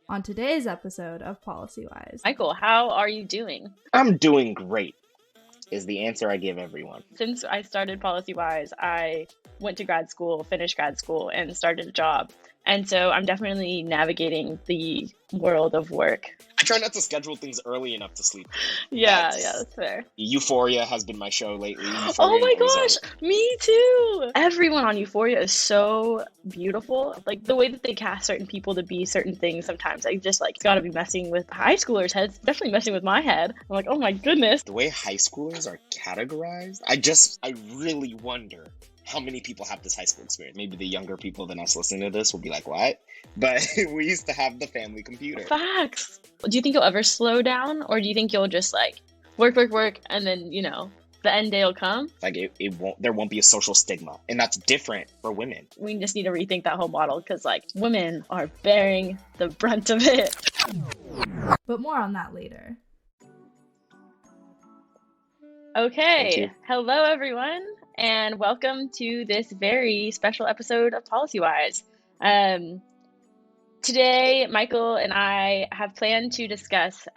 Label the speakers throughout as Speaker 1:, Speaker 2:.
Speaker 1: On today's episode of PolicyWise.
Speaker 2: Michael, how are you doing?
Speaker 3: I'm doing great, is the answer I give everyone.
Speaker 2: Since I started PolicyWise, I went to grad school, finished grad school, and started a job. And so I'm definitely navigating the world of work.
Speaker 3: I try not to schedule things early enough to sleep.
Speaker 2: Yeah, that's fair.
Speaker 3: Euphoria has been my show lately.
Speaker 2: Oh my gosh, me too! Everyone on Euphoria is so beautiful. Like, the way that they cast certain people to be certain things sometimes, I just, it's gotta be messing with high schoolers' heads. Definitely messing with my head. I'm like, oh my goodness.
Speaker 3: The way high schoolers are categorized, I really wonder how many people have this high school experience. Maybe the younger people than us listening to this will be like, what? But we used to have the family computer.
Speaker 2: Facts. Do you think you'll ever slow down? Or do you think you'll just work, and then, the end day will come?
Speaker 3: There won't be a social stigma. And that's different for women.
Speaker 2: We just need to rethink that whole model because women are bearing the brunt of it.
Speaker 1: But more on that later.
Speaker 2: Okay. Hello, everyone. And welcome to this very special episode of PolicyWise. Today, Michael and I have planned to discuss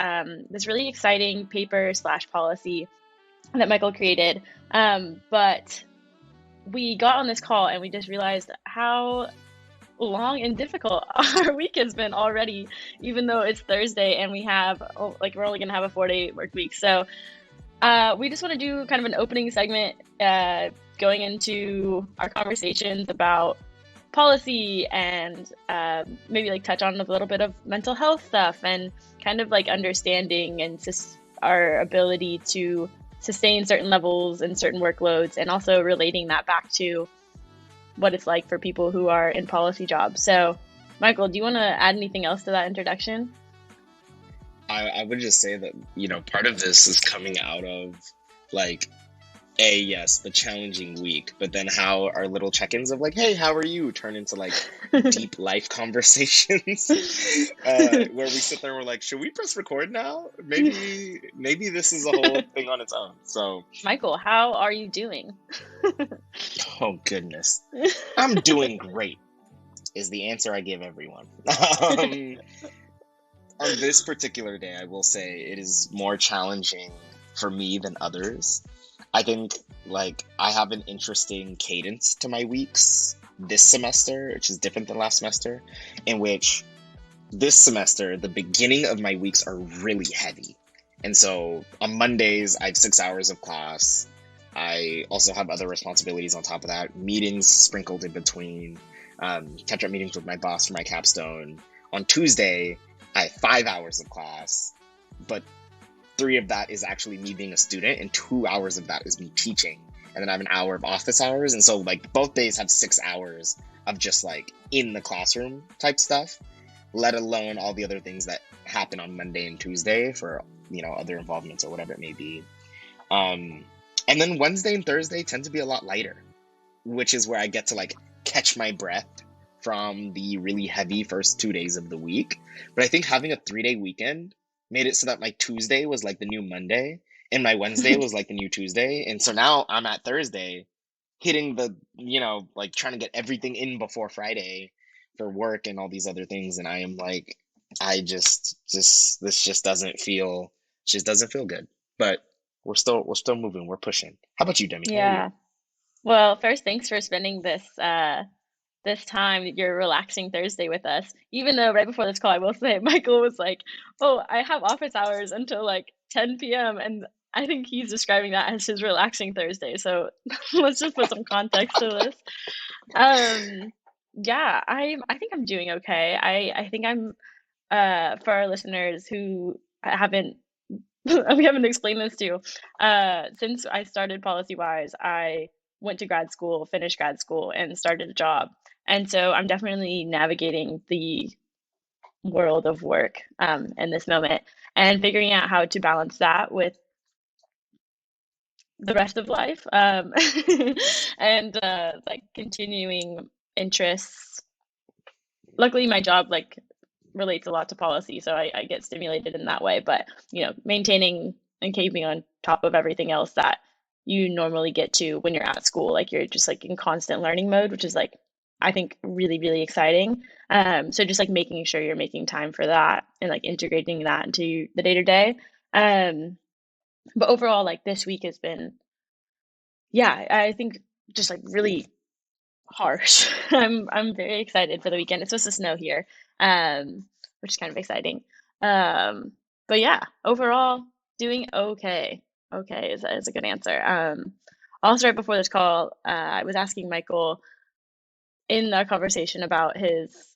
Speaker 2: this really exciting paper/policy that Michael created. But we got on this call and we just realized how long and difficult our week has been already, even though it's Thursday and we have, we're only going to have a 4-day work week. So we just want to do kind of an opening segment going into our conversations about policy and maybe touch on a little bit of mental health stuff and kind of understanding and our ability to sustain certain levels and certain workloads, and also relating that back to what it's like for people who are in policy jobs. So, Michael, do you want to add anything else to that introduction?
Speaker 3: I would just say that, part of this is coming out of the challenging week, but then how our little check-ins of hey, how are you, turn into deep life conversations where we sit there and we're should we press record now? Maybe this is a whole thing on its own. So,
Speaker 2: Michael, how are you doing?
Speaker 3: Oh goodness, I'm doing great, is the answer I give everyone. On this particular day, I will say it is more challenging for me than others. I think, I have an interesting cadence to my weeks this semester, which is different than last semester, in which this semester, the beginning of my weeks are really heavy. And so on Mondays, I have 6 hours of class. I also have other responsibilities on top of that, meetings sprinkled in between, catch-up meetings with my boss for my capstone. On Tuesday, I have 5 hours of class, but 3 of that is actually me being a student, and 2 hours of that is me teaching. And then I have an hour of office hours. And so both days have 6 hours of just in the classroom type stuff, let alone all the other things that happen on Monday and Tuesday for, other involvements or whatever it may be. And then Wednesday and Thursday tend to be a lot lighter, which is where I get to catch my breath from the really heavy first 2 days of the week. But I think having a 3-day weekend made it so that my Tuesday was the new Monday and my Wednesday was the new Tuesday. And so now I'm at Thursday hitting the, trying to get everything in before Friday for work and all these other things. And I am this just doesn't feel good, but we're still moving. We're pushing. How about you, Demi?
Speaker 2: Yeah. Well, first, thanks for spending this time, your relaxing Thursday with us. Even though right before this call, I will say, Michael was oh, I have office hours until 10 p.m. And I think he's describing that as his relaxing Thursday. So let's just put some context to this. Yeah, I think I'm doing okay. I think I'm, for our listeners who haven't, we haven't explained this to, since I started PolicyWise, I went to grad school, finished grad school, and started a job. And so I'm definitely navigating the world of work in this moment and figuring out how to balance that with the rest of life and continuing interests. Luckily, my job relates a lot to policy, so I get stimulated in that way. But maintaining and keeping on top of everything else that you normally get to when you're at school, you're just in constant learning mode, which is I think really, really exciting. So just like making sure you're making time for that and like integrating that into the day to day. But overall, like this week has been, yeah, I think just like really harsh. I'm very excited for the weekend. It's supposed to snow here, which is kind of exciting. Um, but yeah, overall doing okay. Okay is a good answer. Also right before this call, I was asking Michael in our conversation about his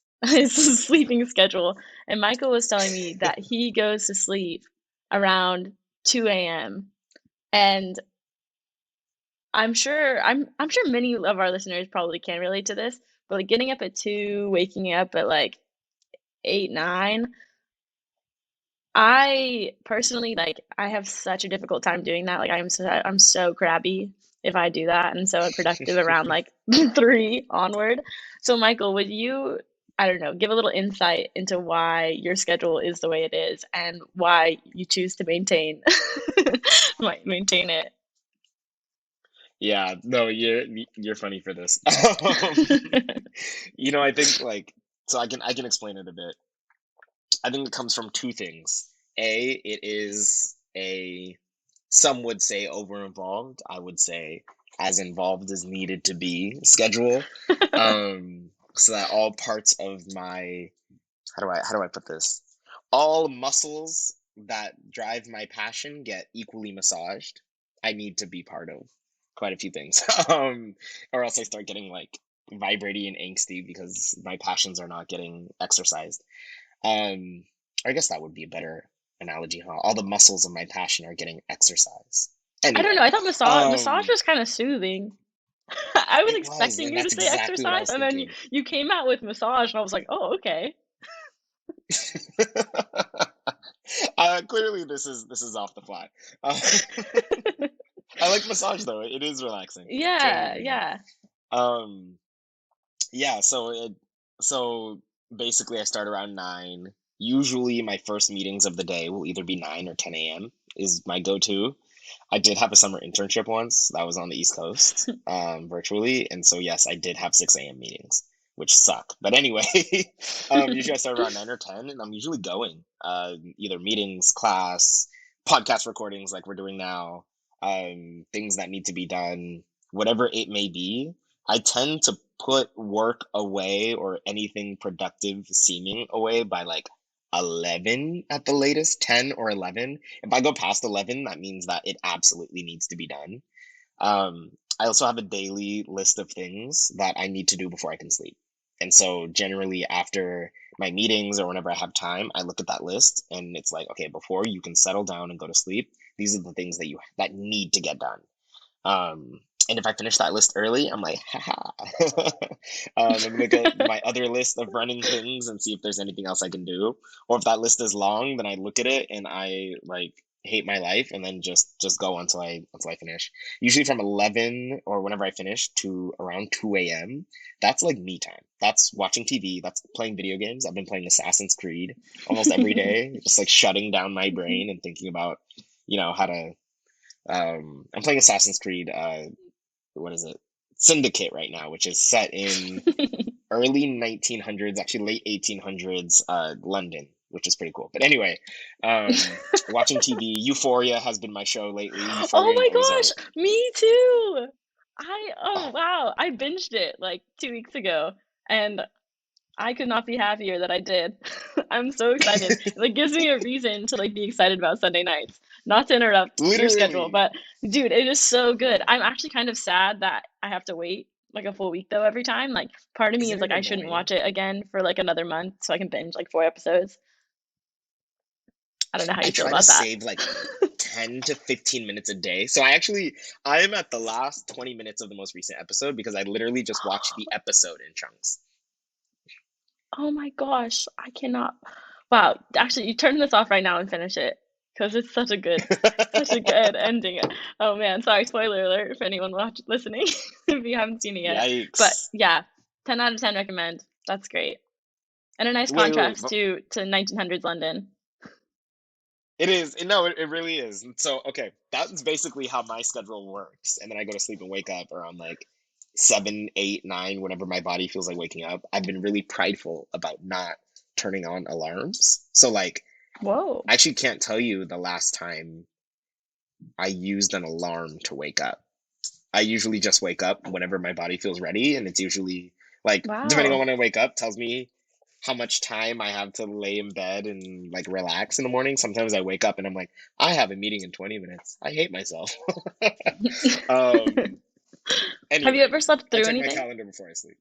Speaker 2: sleeping schedule, and Michael was telling me that he goes to sleep around 2 a.m. and I'm sure many of our listeners probably can relate to this, but like getting up at 2, waking up at like 8, 9, I personally like I have such a difficult time doing that. Like I'm so crabby if I do that and so productive around like 3 onward. So Michael, would you, I don't know, give a little insight into why your schedule is the way it is and why you choose to maintain it?
Speaker 3: Yeah, no, you're funny for this. I think like so I can explain it a bit. I think it comes from two things. A, it is a some would say over involved. I would say as involved as needed to be schedule. So that all parts of my how do I put this? All muscles that drive my passion get equally massaged. I need to be part of quite a few things. Or else I start getting like vibrating and angsty because my passions are not getting exercised. Um, I guess that would be a better analogy, huh? All the muscles of my passion are getting exercise.
Speaker 2: I don't
Speaker 3: Anyway,
Speaker 2: know. I thought massage was kind of soothing. I was
Speaker 3: it was,
Speaker 2: expecting
Speaker 3: and
Speaker 2: you to
Speaker 3: that's
Speaker 2: say
Speaker 3: exactly what I
Speaker 2: exercise,
Speaker 3: was
Speaker 2: and then
Speaker 3: thinking.
Speaker 2: you came out with massage, and I was like, oh, okay.
Speaker 3: Clearly, this is off the fly. Uh, I like massage though; it is relaxing,
Speaker 2: Yeah,
Speaker 3: genuinely.
Speaker 2: yeah.
Speaker 3: Um, yeah. So basically, I start around 9. Usually, my first meetings of the day will either be 9 or 10 a.m. is my go-to. I did have a summer internship once that was on the East Coast, virtually, and so yes, I did have 6 a.m. meetings, which suck. But anyway, usually I start around 9 or 10, and I'm usually going either meetings, class, podcast recordings like we're doing now, things that need to be done, whatever it may be. I tend to put work away or anything productive seeming away by like 11 at the latest, 10 or 11. If I go past 11, that means that it absolutely needs to be done. I also have a daily list of things that I need to do before I can sleep. And so generally after my meetings or whenever I have time, I look at that list and it's like, okay, before you can settle down and go to sleep, these are the things that need to get done. Um, and if I finish that list early, I'm like, haha. And look at my other list of running things and see if there's anything else I can do. Or if that list is long, then I look at it and I like hate my life and then just go until I finish. Usually from 11 or whenever I finish to around 2 a.m. That's like me time. That's watching TV. That's playing video games. I've been playing Assassin's Creed almost every day, just like shutting down my brain and thinking about, how to I'm playing Assassin's Creed. What is it? Syndicate right now, which is set in early 1900s, actually late 1800s, London, which is pretty cool. But anyway, watching TV. Euphoria has been my show lately.
Speaker 2: Oh
Speaker 3: Euphoria and
Speaker 2: my
Speaker 3: Ozark.
Speaker 2: gosh, me too. Oh
Speaker 3: Oh,
Speaker 2: wow, I binged it like 2 weeks ago, and I could not be happier that I did. I'm so excited. It like gives me a reason to like be excited about Sunday nights. Not to interrupt your schedule,
Speaker 3: literally.
Speaker 2: but dude, it is so good. I'm actually kind of sad that I have to wait like a full week though every time. Like part of me is
Speaker 3: Isn't
Speaker 2: like
Speaker 3: it
Speaker 2: I shouldn't
Speaker 3: annoying?
Speaker 2: watch it again for like another month so I can binge like 4 episodes. I don't know how
Speaker 3: I
Speaker 2: you feel
Speaker 3: try to
Speaker 2: about that.
Speaker 3: save like 10 to 15 minutes a day. So I am at the last 20 minutes of the most recent episode because I literally just watched the episode in chunks.
Speaker 2: Oh my gosh, I cannot. Wow, actually, you turn this off right now and finish it because it's such a good ending. Oh man, sorry, spoiler alert if anyone listening if you haven't seen it yet. But
Speaker 3: Yikes.
Speaker 2: yeah, 10 out of 10 recommend. That's great. And a nice
Speaker 3: Wait,
Speaker 2: contrast
Speaker 3: but
Speaker 2: to 1900s London.
Speaker 3: it is. No, it really is. So, okay, that's basically how my schedule works. And then I go to sleep and wake up around like 7, 8, 9, whenever my body feels like waking up, I've been really prideful about not turning on alarms. So like,
Speaker 2: Whoa.
Speaker 3: I actually can't tell you the last time I used an alarm to wake up. I usually just wake up whenever my body feels ready, and it's usually like, depending on
Speaker 2: Wow.
Speaker 3: when I wake up, tells me how much time I have to lay in bed and like relax in the morning. Sometimes I wake up and I'm like, I have a meeting in 20 minutes. I hate myself. um
Speaker 2: Have you
Speaker 3: anyway,
Speaker 2: ever slept
Speaker 3: I
Speaker 2: through
Speaker 3: check my
Speaker 2: anything?
Speaker 3: calendar before I sleep.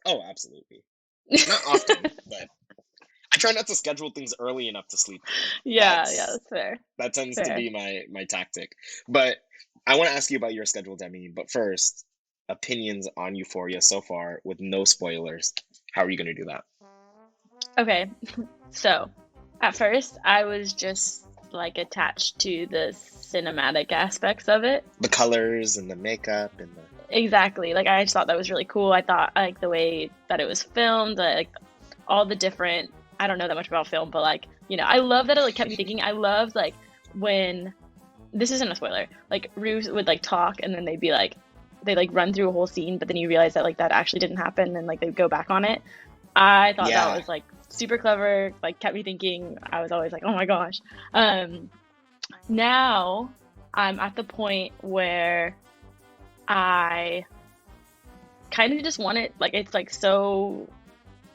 Speaker 3: Oh, absolutely. Not often, but I try not to schedule things early enough to sleep through.
Speaker 2: Yeah,
Speaker 3: That's
Speaker 2: that's fair.
Speaker 3: that tends to
Speaker 2: Fair.
Speaker 3: be my tactic. But I want to ask you about your schedule, Demi. But first, opinions on Euphoria so far with no spoilers. How are you going to do that?
Speaker 2: Okay, so at first I was just like attached to the cinematic aspects of it.
Speaker 3: The colors and the makeup and the
Speaker 2: Exactly. Like I just thought that was really cool. I thought like the way that it was filmed, like all the different I don't know that much about film, but like, I love that it like kept me thinking. I loved like when this isn't a spoiler, like Rue would like talk and then they'd be like they like run through a whole scene, but then you realize that like that actually didn't happen and like they'd go back on it. I thought that
Speaker 3: yeah.
Speaker 2: was like super clever, like kept me thinking. I was always like, oh my gosh. Um, Now I'm at the point where I kind of just want it, like it's like so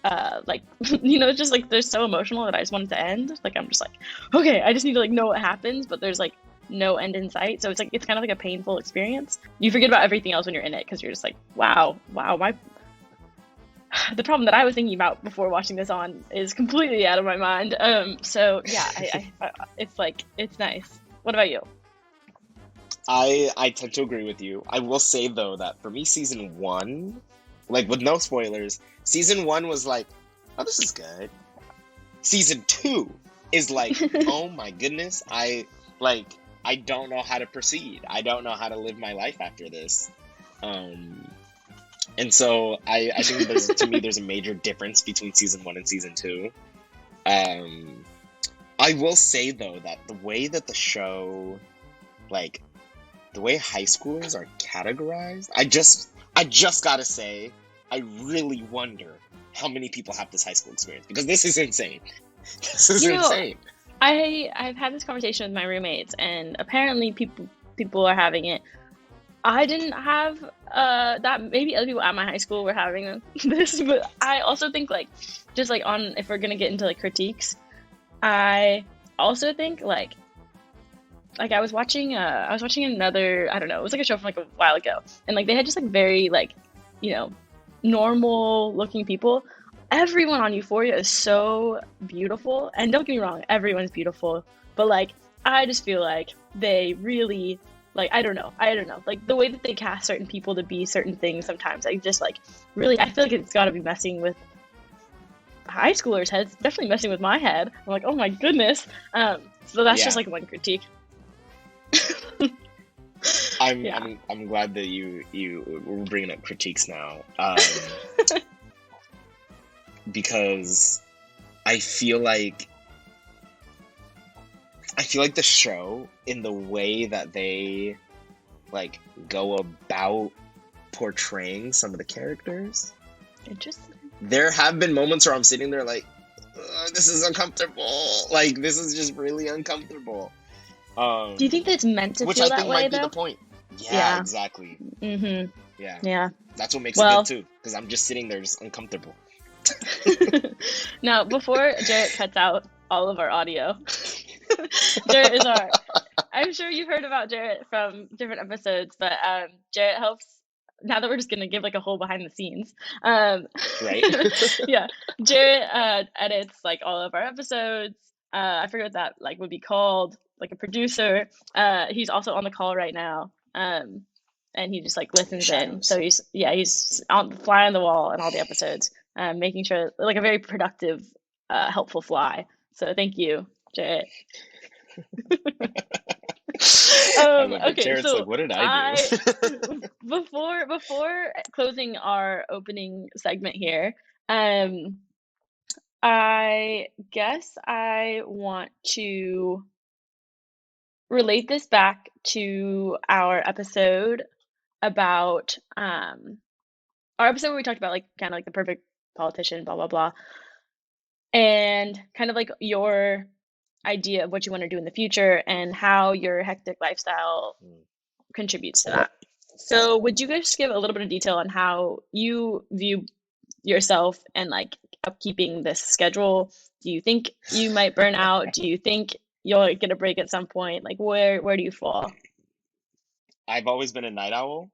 Speaker 2: like it's just like they're so emotional that I just want it to end. Like I'm just like, okay, I just need to like know what happens, but there's like no end in sight. So it's like it's kind of like a painful experience. You forget about everything else when you're in it because you're just like, wow, my the problem that I was thinking about before watching this on is completely out of my mind. So yeah, it's like it's nice. What about you?
Speaker 3: I tend to agree with you. I will say though that for me, season 1, like with no spoilers, season 1 was like, oh, this is good. Season 2 is like, oh my goodness, I don't know how to proceed. I don't know how to live my life after this. And so I think there's a major difference between season 1 and season 2. I will say though that the way that the show, like the way high schoolers are categorized, I just gotta say, I really wonder how many people have this high school experience, because this is insane. This is insane.
Speaker 2: I've had this conversation with my roommates, and apparently people are having it. I didn't have that. Maybe other people at my high school were having this, but I also think like just like on if we're gonna get into like critiques, I also think like I was watching another, I don't know, it was like a show from like a while ago, and like they had just like very like normal looking people. Everyone on Euphoria is so beautiful, and don't get me wrong, everyone's beautiful, but like I just feel like they really like I don't know like the way that they cast certain people to be certain things sometimes I just like really I feel like it's got to be messing with high schoolers' heads, definitely messing with my head. I'm like, oh my goodness. So that's just like one critique.
Speaker 3: I'm glad that you were bringing up critiques now, because I feel like the show, in the way that they like go about portraying some of the characters,
Speaker 2: Interesting.
Speaker 3: There have been moments where I'm sitting there like, this is uncomfortable. Like, this is just really uncomfortable.
Speaker 2: Do you think that's meant to feel that way, though? Which I think might be
Speaker 3: the point. Yeah, exactly.
Speaker 2: Mm-hmm.
Speaker 3: Yeah. That's what makes it good, too. Because I'm just sitting there just uncomfortable.
Speaker 2: Now, before Jarrett cuts out all of our audio, Jarrett is our... I'm sure you've heard about Jarrett from different episodes, but Jarrett helps... Now that we're just going to give like a whole behind the scenes.
Speaker 3: Right.
Speaker 2: Yeah. Jarrett edits like all of our episodes. I forget what that like would be called, like a producer. He's also on the call right now. And he just like listens in. So he's on the fly on the wall in all the episodes, making sure like a very productive, helpful fly. So thank you, Jarrett. Okay,
Speaker 3: Jared's
Speaker 2: so
Speaker 3: like, what did I do?
Speaker 2: Before closing our opening segment here, I guess I want to relate this back to our episode about our episode where we talked about like kind of like the perfect politician, blah blah blah, and kind of like your idea of what you want to do in the future and how your hectic lifestyle contributes to that. So, would you guys give a little bit of detail on how you view yourself and like upkeeping this schedule? Do you think you might burn out? Do you think you'll get a break at some point? Like, where do you fall?
Speaker 3: I've always been a night owl.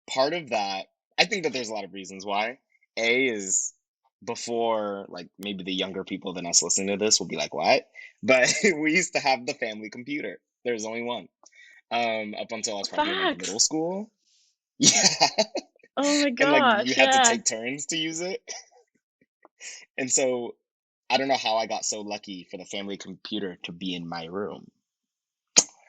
Speaker 3: Part of that, I think that there's a lot of reasons why. A is before, like, maybe the younger people than us listening to this will be like, what? But we used to have the family computer. There's only one. Up until I was probably in like middle
Speaker 2: Facts.
Speaker 3: school. Yeah.
Speaker 2: Oh my
Speaker 3: And like you
Speaker 2: gosh,
Speaker 3: had to
Speaker 2: yeah.
Speaker 3: take turns to use it. And so I don't know how I got so lucky for the family computer to be in my room.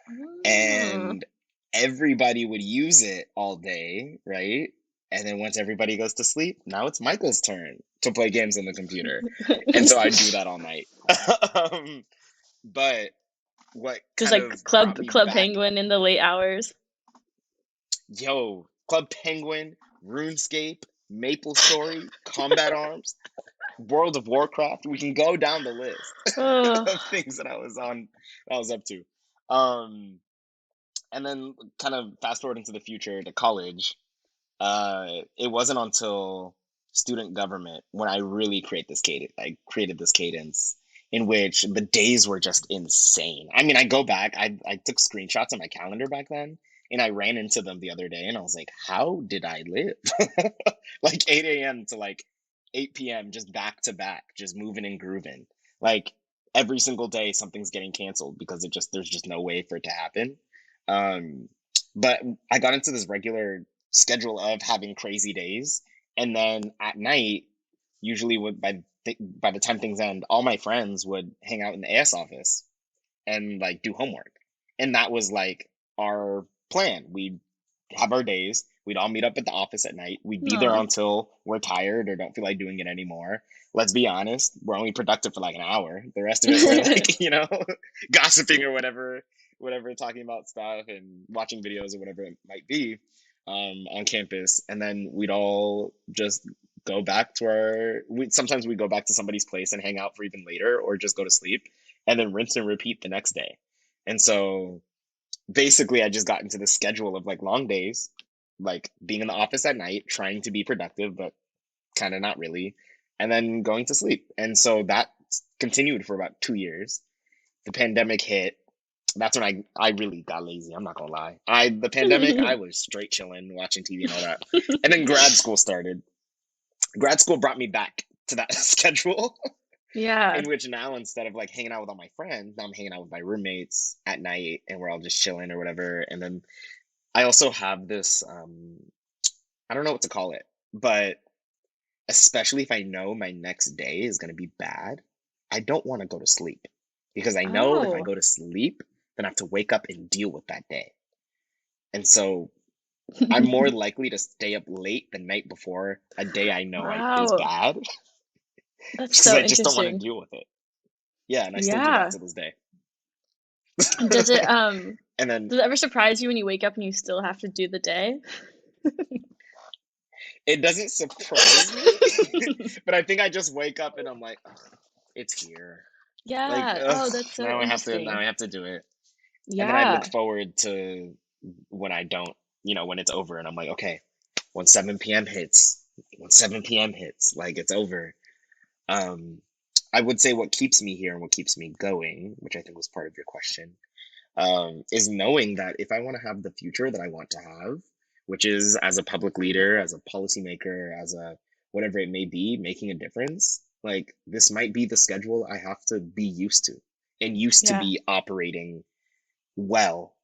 Speaker 2: Mm.
Speaker 3: And everybody would use it all day, right? And then once everybody goes to sleep, now it's Michael's turn to play games on the computer. And so I do that all night. But what
Speaker 2: Just
Speaker 3: kind
Speaker 2: like
Speaker 3: of
Speaker 2: Club
Speaker 3: brought me
Speaker 2: Club
Speaker 3: back,
Speaker 2: Penguin in the late hours.
Speaker 3: Club Penguin, RuneScape, Maple Story, Combat Arms, World of Warcraft. We can go down the list
Speaker 2: Oh,
Speaker 3: of things that I was up to. And then kind of fast forward into the future to college. It wasn't until student government when I really created this cadence in which the days were just insane. I mean, I go back, I took screenshots of my calendar back then, and I ran into them the other day, and I was like, how did I live? Like 8 a.m. to like 8 p.m. just back to back, just moving and grooving. Like every single day, something's getting canceled because there's just no way for it to happen. Um, but I got into this regular schedule of having crazy days, and then at night, usually by the time things end, all my friends would hang out in the AS office and like do homework, and that was like our plan. We'd have our days. We'd all meet up at the office at night. We'd be there
Speaker 2: no.
Speaker 3: until we're tired or don't feel like doing it anymore. Let's be honest, we're only productive for like an hour. The rest of it, we're like, gossiping or whatever, talking about stuff and watching videos or whatever it might be on campus. And then we'd all just go back to sometimes we'd go back to somebody's place and hang out for even later or just go to sleep and then rinse and repeat the next day. And so basically I just got into the schedule of like long days, like being in the office at night, trying to be productive, but kind of not really, and then going to sleep. And so that continued for about 2 years. The pandemic hit. That's when I really got lazy. I'm not gonna lie. The pandemic, I was straight chilling, watching TV and all that. And then grad school started. Grad school brought me back to that schedule.
Speaker 2: Yeah.
Speaker 3: In which now, instead of like hanging out with all my friends, now I'm hanging out with my roommates at night and we're all just chilling or whatever. And then I also have this I don't know what to call it, but especially if I know my next day is going to be bad, I don't want to go to sleep because I know if I
Speaker 2: Oh.
Speaker 3: go to sleep, then I have to wake up and deal with that day. And so I'm more likely to stay up late the night before a day I know is
Speaker 2: Wow.
Speaker 3: bad
Speaker 2: That's
Speaker 3: because
Speaker 2: so
Speaker 3: I just don't want to
Speaker 2: interesting.
Speaker 3: deal with it. Yeah, and I still do that
Speaker 2: Yeah.
Speaker 3: to this day.
Speaker 2: Does it
Speaker 3: And then
Speaker 2: does it ever surprise you when you wake up and you still have to do the day?
Speaker 3: it doesn't surprise me, but I think I just wake up and I'm like, "Ugh, it's here. Like,
Speaker 2: Yeah.
Speaker 3: ugh,
Speaker 2: Oh, that's so
Speaker 3: now
Speaker 2: interesting.
Speaker 3: I have to do it. And then I look
Speaker 2: Yeah.
Speaker 3: forward to when I don't, when it's over and I'm like, okay, when 7 p.m. hits, like it's over. I would say what keeps me here and what keeps me going, which I think was part of your question, is knowing that if I want to have the future that I want to have, which is as a public leader, as a policymaker, as a whatever it may be, making a difference, like this might be the schedule I have to be used to and used to
Speaker 2: Yeah.
Speaker 3: be operating well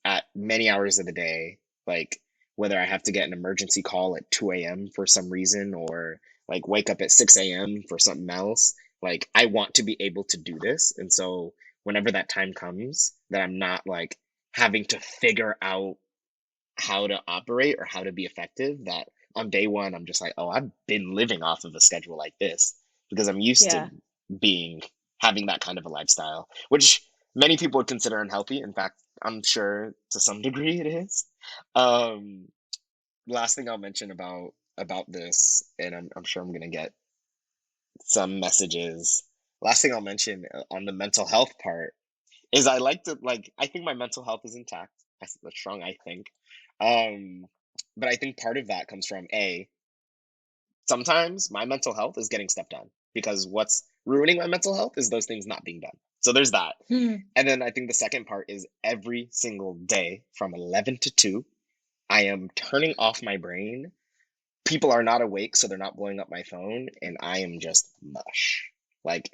Speaker 3: at many hours of the day, like whether I have to get an emergency call at 2 a.m. for some reason or like wake up at 6 a.m. for something else. Like I want to be able to do this. And so whenever that time comes, that I'm not like having to figure out how to operate or how to be effective, that on day one, I'm just like, oh, I've been living off of a schedule like this because I'm used
Speaker 2: Yeah.
Speaker 3: to having that kind of a lifestyle, which many people would consider unhealthy. In fact, I'm sure to some degree it is. Um, last thing I'll mention about this, and I'm sure I'm gonna get some messages. Last thing I'll mention on the mental health part is I like to like I think my mental health is intact. That's strong, I think. Um, but I think part of that comes from sometimes my mental health is getting stuff done because what's ruining my mental health is those things not being done. So there's that.
Speaker 2: Hmm.
Speaker 3: And then I think the second part is every single day from 11 to 2, I am turning off my brain. People are not awake, so they're not blowing up my phone, and I am just mush. Like,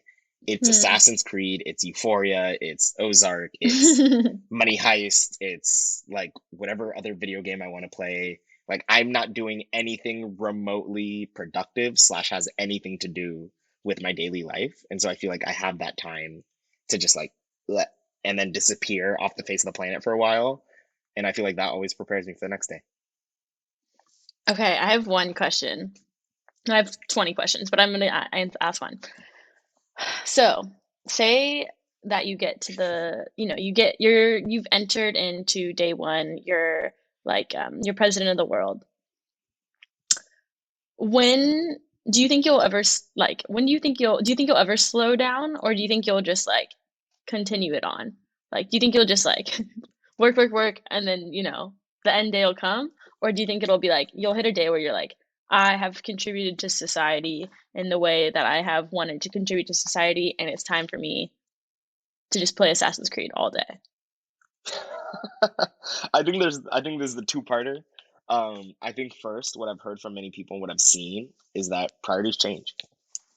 Speaker 3: it's
Speaker 2: Hmm.
Speaker 3: Assassin's Creed, it's Euphoria, it's Ozark, it's Money Heist, it's like whatever other video game I want to play. Like, I'm not doing anything remotely productive slash has anything to do with my daily life. And so I feel like I have that time to just like let and then disappear off the face of the planet for a while. And I feel like that always prepares me for the next day.
Speaker 2: Okay, I have one question. I have 20 questions, but I'm gonna ask one. So, say that you get to you've entered into day one, you're president of the world. When do you think you'll ever when do you think you'll ever slow down, or do you think you'll just like continue it on? Like, do you think you'll just like work, work, work, and then, the end day will come? Or do you think it'll be like you'll hit a day where you're like, I have contributed to society in the way that I have wanted to contribute to society, and it's time for me to just play Assassin's Creed all day?
Speaker 3: I think there's the two-parter. I think first, what I've heard from many people and what I've seen is that priorities change.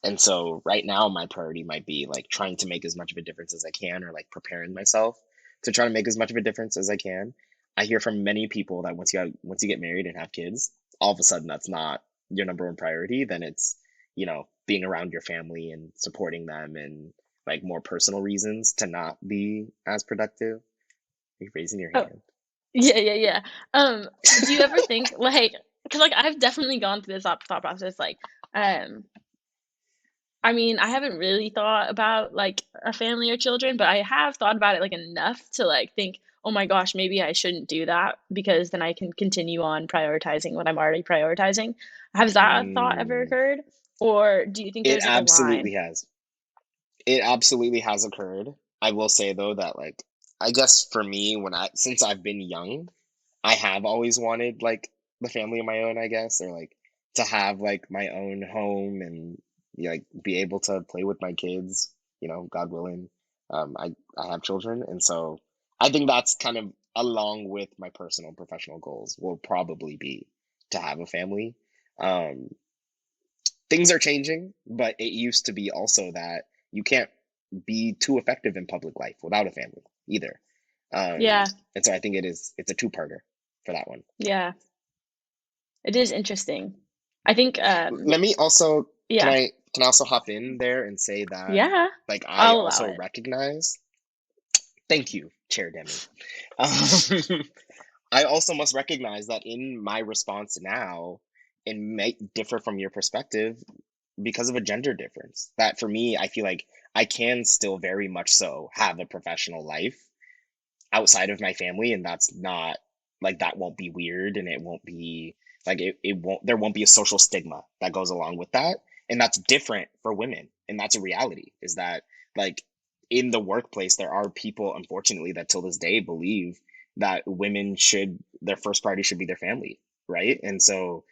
Speaker 3: And so right now my priority might be like trying to make as much of a difference as I can, or like preparing myself to try to make as much of a difference as I can. I hear from many people that once you get married and have kids, all of a sudden that's not your number one priority. Then it's, being around your family and supporting them and like more personal reasons to not be as productive. You're raising your
Speaker 2: Oh,
Speaker 3: hand.
Speaker 2: yeah, yeah, yeah. Do you ever think like, because like I've definitely gone through this thought process, like, um, I mean, I haven't really thought about like a family or children, but I have thought about it like enough to like think, oh my gosh, maybe I shouldn't do that because then I can continue on prioritizing what I'm already prioritizing. Has that thought ever
Speaker 3: Mm,
Speaker 2: occurred? Or do you think
Speaker 3: it
Speaker 2: there's like a
Speaker 3: absolutely
Speaker 2: line?
Speaker 3: has. It absolutely has occurred. I will say though that like I guess for me since I've been young, I have always wanted like the family of my own, I guess, or like to have like my own home and like be able to play with my kids, God willing. I have children, and so I think that's kind of along with my personal and professional goals will probably be to have a family. Um, Things are changing, but it used to be also that you can't be too effective in public life without a family either. Um,
Speaker 2: Yeah,
Speaker 3: and so I think it's a two-parter for that one.
Speaker 2: yeah, it is interesting. I think,
Speaker 3: Let me also
Speaker 2: yeah,
Speaker 3: can I also hop in there and say that
Speaker 2: yeah,
Speaker 3: like I
Speaker 2: I'll allow
Speaker 3: also
Speaker 2: it.
Speaker 3: recognize, thank you, Chair Demi. Um, I also must recognize that in my response now, it might differ from your perspective because of a gender difference. That for me, I feel like I can still very much so have a professional life outside of my family, and that's not like that won't be weird, and it won't be like it won't there won't be a social stigma that goes along with that. And that's different for women. And that's a reality, is that like in the workplace there are people unfortunately that till this day believe that women should their first priority should be their family, right? And so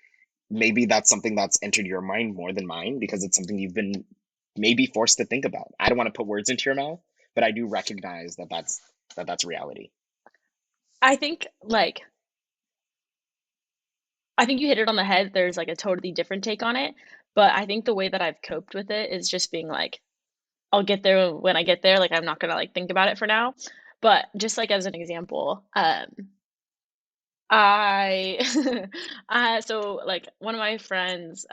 Speaker 3: maybe that's something that's entered your mind more than mine because it's something you've been maybe forced to think about. I don't want to put words into your mouth, but I do recognize that that's reality.
Speaker 2: I think like I think you hit it on the head. There's like a totally different take on it, but I think the way that I've coped with it is just being like, I'll get there when I get there. Like, I'm not gonna like think about it for now. But just like as an example, I so like one of my friends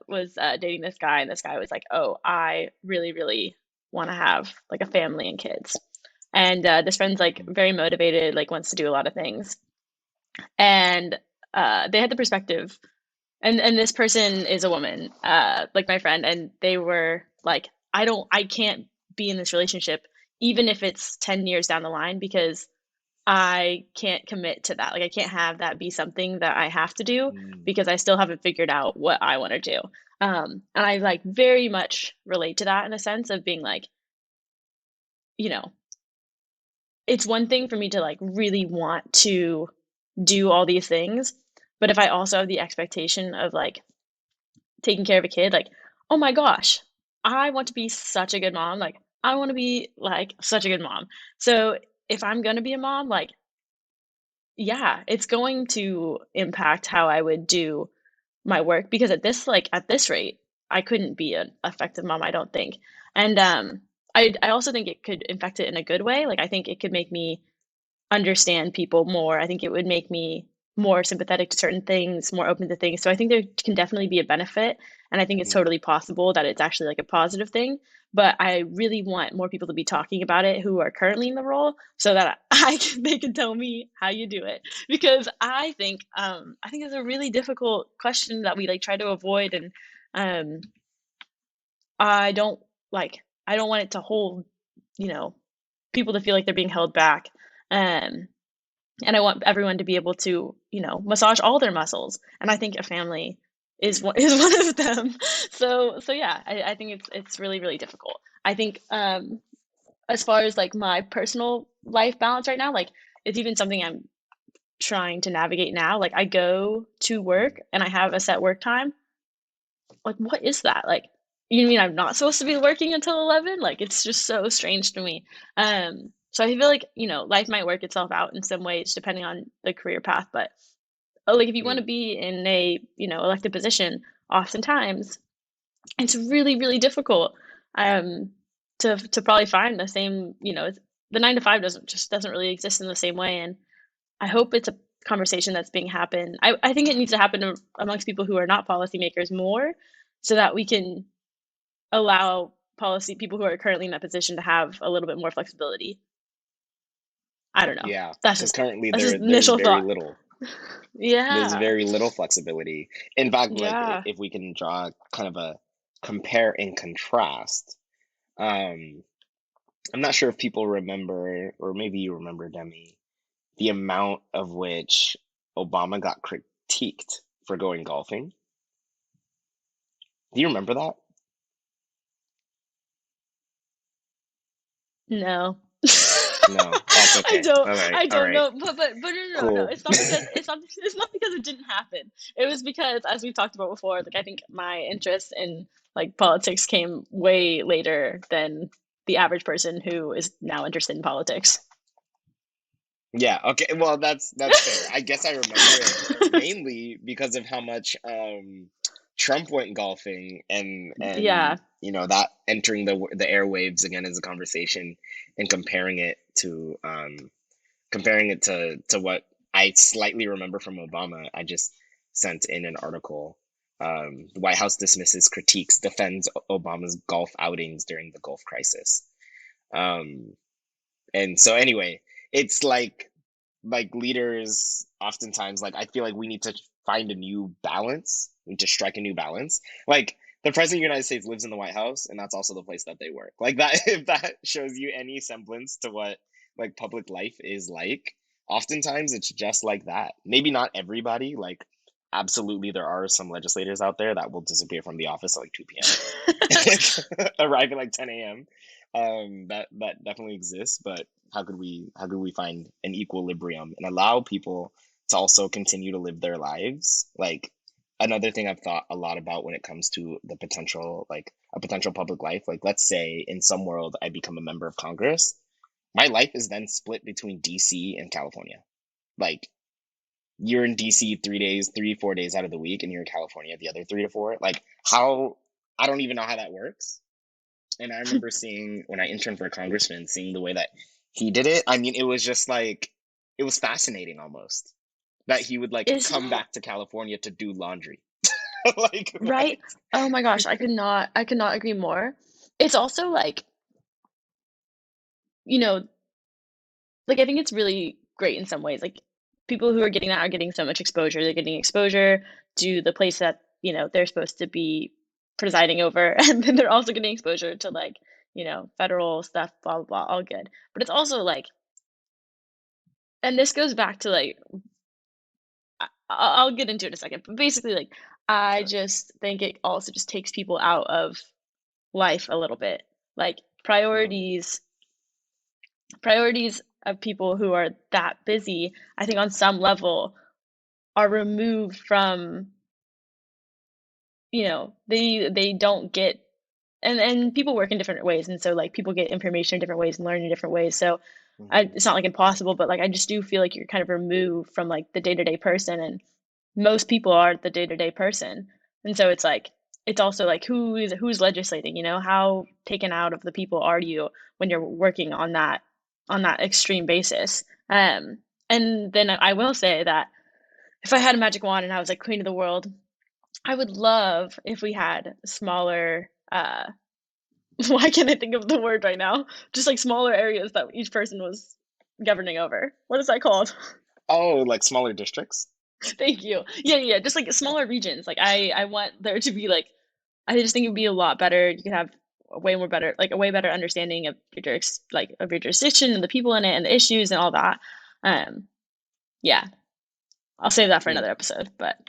Speaker 2: was dating this guy, and this guy was like, "Oh, I really, really want to have like a family and kids." And this friend's like very motivated, like wants to do a lot of things, and they had the perspective, and this person is a woman, like my friend, and they were like, I can't be in this relationship even if it's 10 years down the line because I can't commit to that. Like, I can't have that be something that I have to do
Speaker 3: Mm,
Speaker 2: because I still haven't figured out what I want to do. And I like very much relate to that in a sense of being like, you know, it's one thing for me to like really want to do all these things, but if I also have the expectation of like taking care of a kid, like, oh my gosh, I want to be such a good mom. Like, I want to be like such a good mom. So if I'm gonna be a mom, like, yeah, it's going to impact how I would do my work because at this rate, I couldn't be an effective mom, I don't think. And I also think it could affect it in a good way. Like I think it could make me understand people more. I think it would make me more sympathetic to certain things, more open to things. So I think there can definitely be a benefit, and I think it's
Speaker 3: mm,
Speaker 2: totally possible that it's actually like a positive thing. But I really want more people to be talking about it who are currently in the role, so that they can tell me how you do it. Because I think it's a really difficult question that we like try to avoid, and um, I don't I don't want it to hold you know people to feel like they're being held back. Um, and I want everyone to be able to, massage all their muscles. And I think a family is one is one of them. So yeah, I think it's really, really difficult. I think as far as like my personal life balance right now, like it's even something I'm trying to navigate now. Like I go to work
Speaker 3: mm.
Speaker 2: and I have a set work time. Like what is that? Like you mean I'm not supposed to be working until 11? Like it's just so strange to me. So I feel like, life might work itself out in some ways depending on the career path, but like if you want to
Speaker 3: Mm.
Speaker 2: be in a, elected position, oftentimes it's really, really difficult to probably find the same, the 9 to 5 doesn't really exist in the same way. And I hope it's a conversation that's being happen. I think it needs to happen amongst people who are not policymakers more so that we can allow policy people who are currently in that position to have a little bit more flexibility. I don't know.
Speaker 3: Yeah,
Speaker 2: That's
Speaker 3: because
Speaker 2: just
Speaker 3: currently
Speaker 2: that's just
Speaker 3: there's
Speaker 2: initial
Speaker 3: very
Speaker 2: thought.
Speaker 3: little. There's
Speaker 2: Yeah.
Speaker 3: very little flexibility. In fact, like
Speaker 2: Yeah.
Speaker 3: if we can draw kind of a compare and contrast, um, I'm not sure if people remember, or maybe you remember, Demi, the amount of which Obama got critiqued for going golfing. Do you remember that?
Speaker 2: No.
Speaker 3: No, that's
Speaker 2: I
Speaker 3: okay.
Speaker 2: don't
Speaker 3: All right,
Speaker 2: I
Speaker 3: all
Speaker 2: don't
Speaker 3: right,
Speaker 2: know. But no.
Speaker 3: cool.
Speaker 2: It's not because it didn't happen. It was because as we've talked about before, like I think my interest in like politics came way later than the average person who is now interested in politics.
Speaker 3: Yeah, okay. Well, that's fair. I guess I remember it mainly because of how much Trump went golfing and
Speaker 2: Yeah.
Speaker 3: that entering the airwaves again as a conversation and comparing it to what I slightly remember from Obama. I just sent in an article. The White House dismisses critiques, defends Obama's golf outings during the Gulf crisis. Um, and so anyway, it's like leaders oftentimes like I feel like we need to find a new balance. We need to strike a new balance. Like the president of the United States lives in the White House, and that's also the place that they work. Like that, if that shows you any semblance to what like public life is like, oftentimes it's just like that. Maybe not everybody. Like absolutely, there are some legislators out there that will disappear from the office at like 2 p.m. arrive at like 10 a.m. That definitely exists, but how could we find an equilibrium and allow people to also continue to live their lives? Like another thing I've thought a lot about when it comes to the potential, like a potential public life, like let's say in some world I become a member of Congress, my life is then split between DC and California. Like you're in DC 3 days, 4 days out of the week, and you're in California the other 3 to 4. Like how I don't even know how that works. And I remember seeing when I interned for a congressman, seeing the way that he did it. I mean, it was just like it was fascinating almost that he would like
Speaker 2: Isn't
Speaker 3: come
Speaker 2: it?
Speaker 3: back to California to do laundry. Like what?
Speaker 2: Right? Oh my gosh, I could not agree more. It's also like, you know, like I think it's really great in some ways. Like people who are getting that are getting so much exposure. They're getting exposure to the place that, they're supposed to be presiding over. And then they're also getting exposure to like, federal stuff, blah blah blah, all good. But it's also like and this goes back to like I'll get into it in a second, but basically like I
Speaker 3: Sure.
Speaker 2: just think it also just takes people out of life a little bit. Like
Speaker 3: Mm,
Speaker 2: priorities of people who are that busy, I think on some level are removed from, they don't get, and people work in different ways, and so like people get information in different ways and learn in different ways. So
Speaker 3: mhm,
Speaker 2: it's not like impossible, but like I just do feel like you're kind of removed from like the day-to-day person, and most people are the day-to-day person. And so it's like it's also like who's legislating, how taken out of the people are you when you're working on that extreme basis. And then I will say that if I had a magic wand and I was like queen of the world, I would love if we had smaller why can't I think of the word right now? Just like smaller areas that each person was governing over. What is that called?
Speaker 3: oh, like smaller districts?
Speaker 2: Thank you. Yeah, yeah, just like smaller regions. Like I want there to be like I just think it'd be a lot better. You could have a way better understanding of of your jurisdiction and the people in it and the issues and all that. Um, yeah, I'll save that for
Speaker 3: Mm,
Speaker 2: another episode. But
Speaker 3: yeah,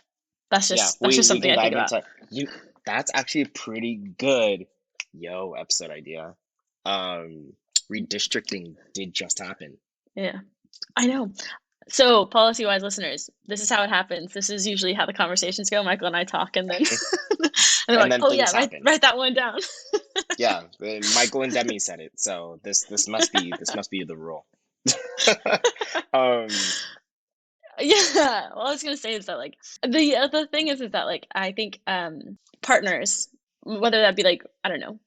Speaker 2: that's just
Speaker 3: we
Speaker 2: something
Speaker 3: can
Speaker 2: I think
Speaker 3: dive
Speaker 2: about.
Speaker 3: into you. That's actually a pretty good episode idea. Um, Redistricting did just happen.
Speaker 2: Yeah, I know. So, policy-wise listeners, this is how it happens. This is usually how the conversations go. Michael and I talk, and then and they're
Speaker 3: And
Speaker 2: like,
Speaker 3: then
Speaker 2: "Oh
Speaker 3: things
Speaker 2: yeah,
Speaker 3: happen.
Speaker 2: write that one down."
Speaker 3: Yeah, Michael and Demi said it, so this must be the rule. um,
Speaker 2: Yeah. Well, I was gonna say is that like the thing is that like I think partners, whether that be like I don't know,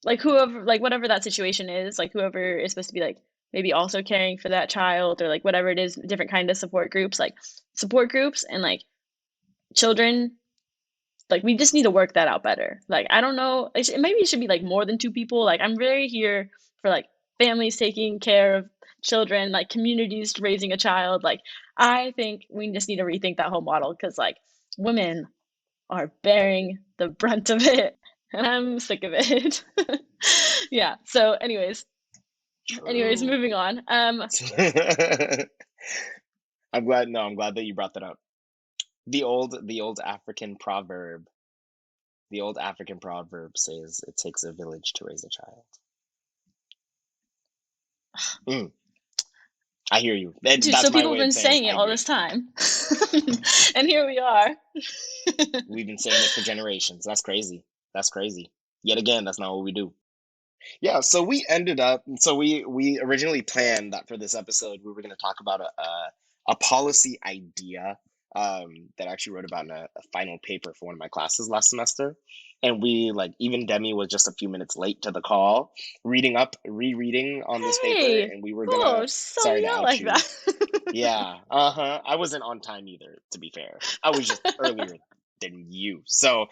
Speaker 2: like whoever like whatever that situation is, like whoever is supposed to be like maybe also caring for that child or like whatever it is, different kind of support groups and like children. Like we just need to work that out better. Like I don't know, maybe it should be like more than two people. Like I'm very here for like families taking care of children, like communities raising a child. Like I think we just need to rethink that whole model because like women are bearing the brunt of it, and I'm sick of it. Yeah. So, anyways,
Speaker 3: true.
Speaker 2: moving on.
Speaker 3: I'm glad. No, I'm glad that you brought that up. The old African proverb. The old African proverb says it takes a village to raise a child. Mm, I hear you.
Speaker 2: Dude,
Speaker 3: That's
Speaker 2: so
Speaker 3: my
Speaker 2: people have
Speaker 3: way of
Speaker 2: been
Speaker 3: saying
Speaker 2: saying
Speaker 3: I
Speaker 2: it all
Speaker 3: agree.
Speaker 2: this time, and here we are.
Speaker 3: We've been saying it for generations. That's crazy. That's crazy. Yet again, that's not what we do. Yeah, so we ended up. So we originally planned that for this episode we were going to talk about a policy idea that I actually wrote about in a final paper for one of my classes last semester. And we like even Demi was just a few minutes late to the call, rereading on this paper,
Speaker 2: Hey,
Speaker 3: and we were
Speaker 2: oh,
Speaker 3: gonna.
Speaker 2: just tell
Speaker 3: Sorry
Speaker 2: me
Speaker 3: to
Speaker 2: out
Speaker 3: out
Speaker 2: like
Speaker 3: you.
Speaker 2: that.
Speaker 3: Yeah, uh-huh. I wasn't on time either, to be fair. I was just earlier than you. So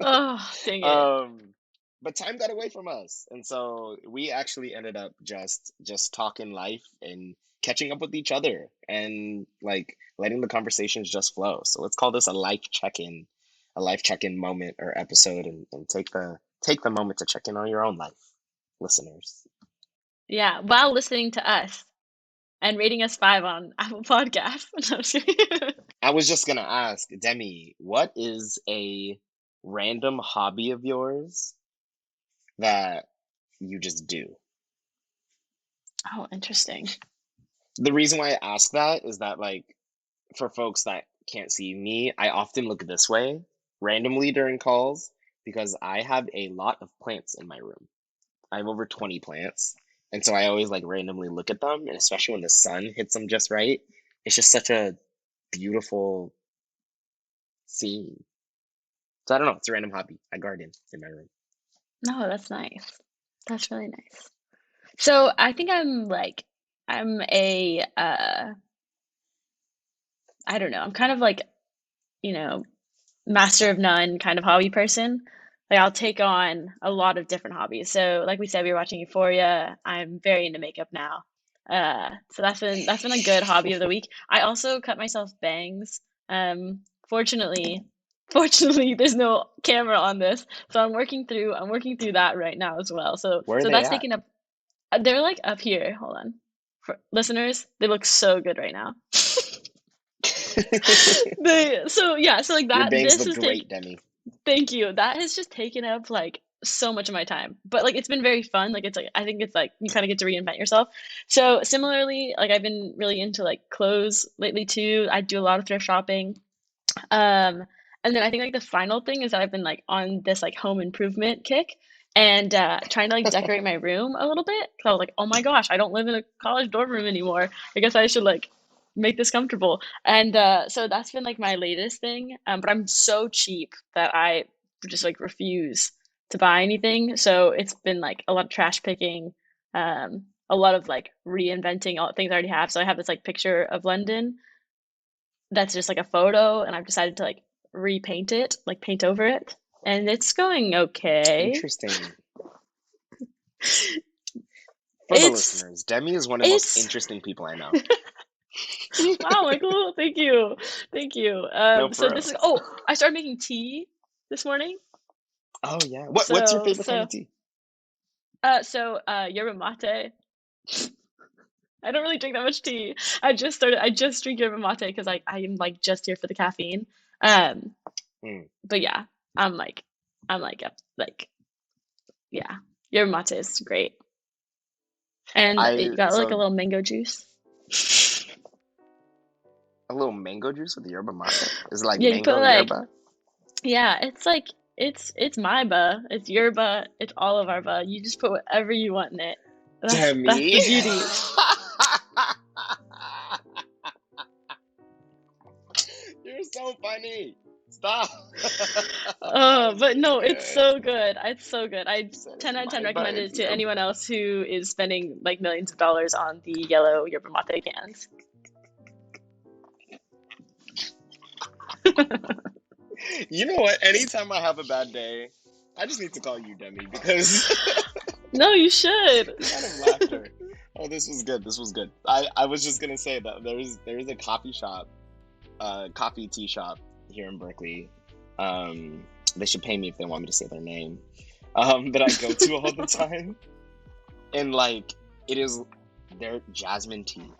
Speaker 2: Oh, dang it.
Speaker 3: um but time got away from us. And so we actually ended up just talking life and catching up with each other and like letting the conversations just flow. So let's call this a life check-in moment or episode and take the moment to check in on your own life, listeners.
Speaker 2: Yeah, while listening to us and rating us 5 on Apple Podcasts. No, I'm just kidding.
Speaker 3: I was just gonna ask, Demi, what is a random hobby of yours that you just do?
Speaker 2: Oh, interesting.
Speaker 3: The reason why I ask that is that, like, for folks that can't see me, I often look this way randomly during calls because I have a lot of plants in my room. I have over 20 plants. And so I always like randomly look at them, and especially when the sun hits them just right, it's just such a beautiful scene. So I don't know, it's a random hobby. I garden in my room.
Speaker 2: No, that's nice. That's really nice. So I think I'm a I don't know. I'm kind of like, you know, master of none kind of hobby person. Like I'll take on a lot of different hobbies. So like we said, we were watching Euphoria. I'm very into makeup now. So that's been a good hobby of the week. I also cut myself bangs. Um, fortunately, fortunately, there's no camera on this, so I'm working through that right now as well. So
Speaker 3: Where are
Speaker 2: so
Speaker 3: they
Speaker 2: that's
Speaker 3: at?
Speaker 2: taking up. They're like up here. Hold on. for listeners, they look so good right now. So like
Speaker 3: Your
Speaker 2: that,
Speaker 3: bangs
Speaker 2: this
Speaker 3: look
Speaker 2: is
Speaker 3: great, Demi.
Speaker 2: thank you. That has just taken up like so much of my time. But like it's been very fun. Like it's like I think it's like you kind of get to reinvent yourself. So similarly, like I've been really into like clothes lately too. I do a lot of thrift shopping. Um, and then I think like the final thing is that I've been like on this like home improvement kick and trying to like decorate my room a little bit. 'Cause I was like, oh my gosh, I don't live in a college dorm room anymore. I guess I should like make this comfortable. And so that's been like my latest thing. But I'm so cheap that I just like refuse to buy anything. So it's been like a lot of trash picking, a lot of like reinventing all the things I already have. So I have this like picture of London that's just like a photo, and I've decided to like repaint it, like paint over it, and it's going okay.
Speaker 3: Interesting. For the listeners, Demi is one of the most interesting people I know.
Speaker 2: Wow, Michael, thank you.
Speaker 3: No,
Speaker 2: So
Speaker 3: for
Speaker 2: this
Speaker 3: real.
Speaker 2: is I started making tea this morning.
Speaker 3: Oh yeah. What's your favorite kind of tea?
Speaker 2: Yerba mate. I don't really drink that much tea. I just drink yerba mate because I am like just here for the caffeine. But yeah, I'm like yeah, yerba mate is great. And it got like a little mango juice.
Speaker 3: A little mango juice with the yerba mate? Is it like
Speaker 2: Yeah,
Speaker 3: mango
Speaker 2: you put like
Speaker 3: yerba?
Speaker 2: yeah, it's like it's my ba, it's yerba, it's all of our ba. You just put whatever you want in it. That's the beauty.
Speaker 3: You're so funny. Stop.
Speaker 2: But no, it's so good. It's so good. I 10 out of 10 recommend it to anyone else who is spending like millions of dollars on the yellow yerba mate cans.
Speaker 3: You know what? Anytime I have a bad day, I just need to call you, Demi, because
Speaker 2: no, you should.
Speaker 3: Kind of laughter. Oh, this was good. I was just gonna say that there's a coffee tea shop here in Berkeley. They should pay me if they want me to say their name. That I go to all the time, and like it is their jasmine tea.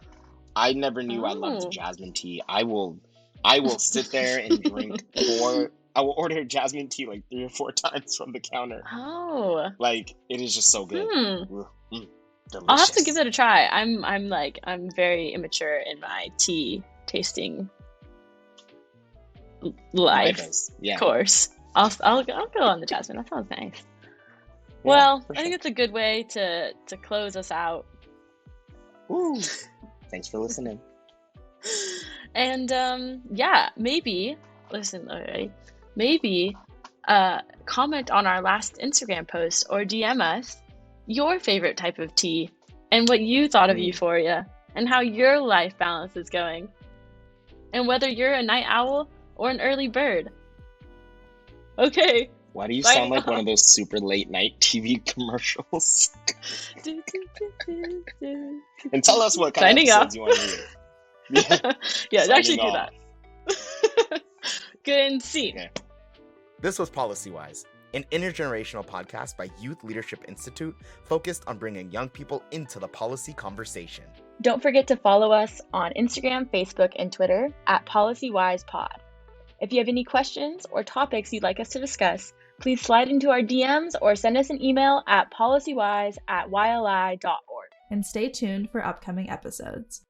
Speaker 3: I never knew I loved jasmine tea. I will sit there and drink I will order jasmine tea like 3 or 4 times from the counter.
Speaker 2: Oh,
Speaker 3: like it is just so good. Delicious.
Speaker 2: I'll have to give it a try. I'm very immature in my tea tasting life.
Speaker 3: Yeah.
Speaker 2: Course. I'll go on the jasmine. That sounds nice. Yeah, well, I think it's a good way to close us out.
Speaker 3: Woo. Thanks for listening.
Speaker 2: And yeah, maybe listen. All right, maybe comment on our last Instagram post or DM us your favorite type of tea and what you thought of Euphoria and how your life balance is going, and whether you're a night owl or an early bird. Okay.
Speaker 3: Why do you sound like one of those super late night TV commercials? And tell us what kind of episodes you want to hear.
Speaker 2: Yeah, actually do that. Good and see. Okay.
Speaker 4: This was PolicyWise, an intergenerational podcast by Youth Leadership Institute focused on bringing young people into the policy conversation.
Speaker 2: Don't forget to follow us on Instagram, Facebook, and Twitter at PolicyWisePod. If you have any questions or topics you'd like us to discuss, please slide into our DMs or send us an email at policywise@yli.org.
Speaker 1: And stay tuned for upcoming episodes.